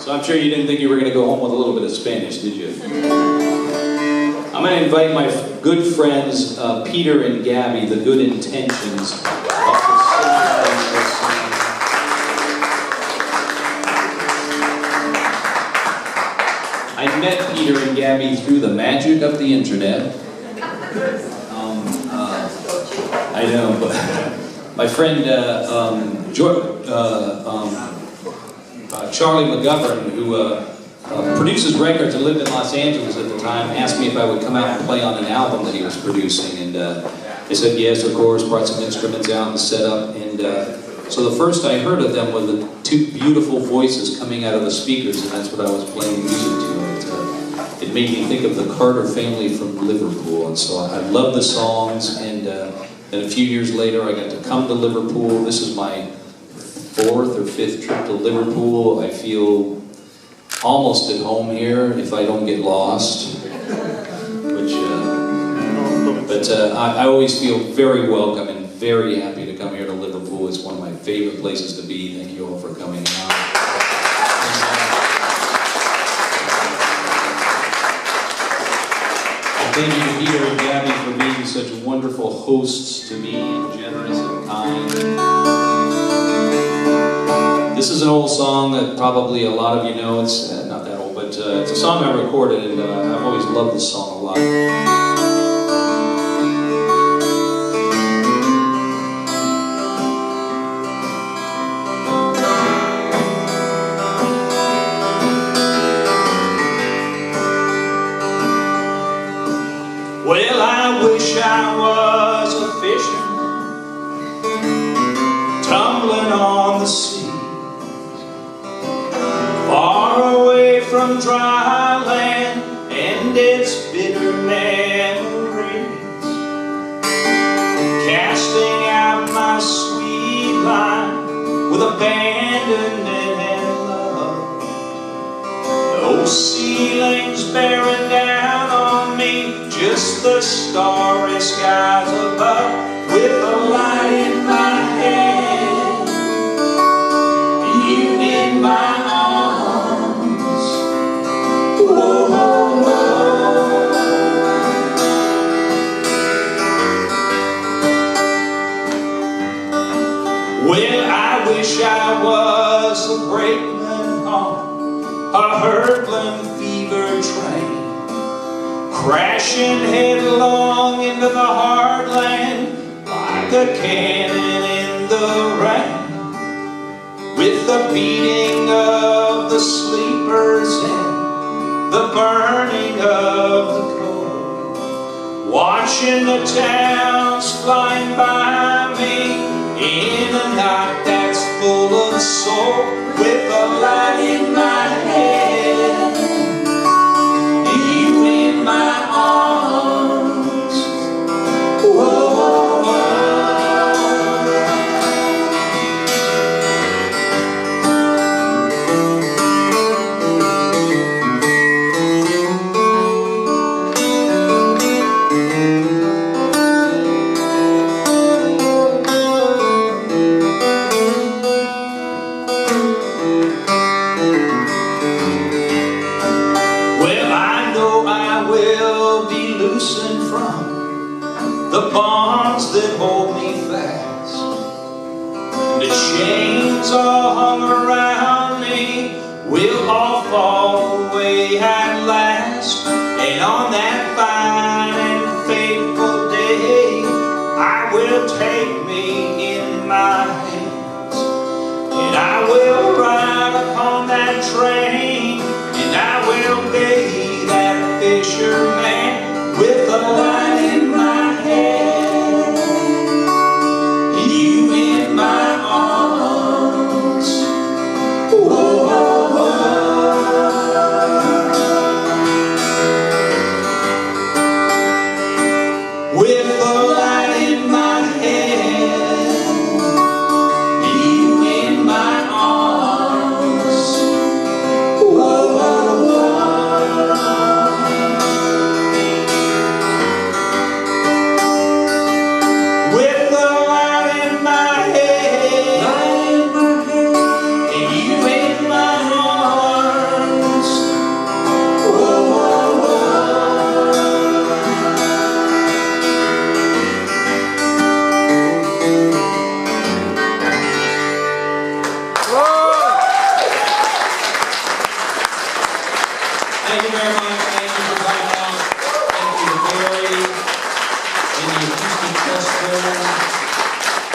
So I'm sure you didn't think you were going to go home with a little bit of Spanish, did you? I'm going to invite my good friends, Peter and Gabby, the Good Intentions. I met Peter and Gabby through the magic of the internet. I know, but my friend Charlie McGovern, who produces records and lived in Los Angeles at the time, asked me if I would come out and play on an album that he was producing, and I said yes, of course, brought some instruments out and set up, and so the first I heard of them were the two beautiful voices coming out of the speakers, and that's what I was playing music to. It made me think of the Carter family from Liverpool, and so I love the songs, and then a few years later I got to come to Liverpool. This is my 4th or 5th trip to Liverpool. I feel almost at home here if I don't get lost. But I always feel very welcome and very happy to come here to Liverpool. It's one of my favorite places to be. Thank you all for coming out. And thank you to Peter and Gabby for being such wonderful hosts to me and generous and kind. This is an old song that probably a lot of you know. It's not that old, but it's a song I recorded, and I've always loved this song a lot. Well, I wish I was a fisherman, tumbling on the sea, far away from dry land and its bitter memories, casting out my sweet line with abandonment and love. No ceilings bearing down on me, just the starry skies above, with a light in my hand, you in my arms. Whoa, whoa, whoa. Well, I wish I was a brakeman on a hurtling fever train, crashing headlong into the hard land like a cannon in the rain, with the beating of the sleepers and the burning of the coal, watching the towns flying by me in a night that's full of soul, with a light in my head, you in my arms. Whoa, whoa, the bonds that hold me fast, the chains all hung around me will all fall away at last, and on that fine and fateful day I will take me in my hands, and I will ride upon that train, and I will be that fisherman with a light in my head, you in my arms. Whoa, whoa, whoa. With a light in my head, you in my arms. Whoa, whoa, whoa. In my Thank you very much. Thank you for coming out. Thank you to Gary and the Acoustic Dustbowl.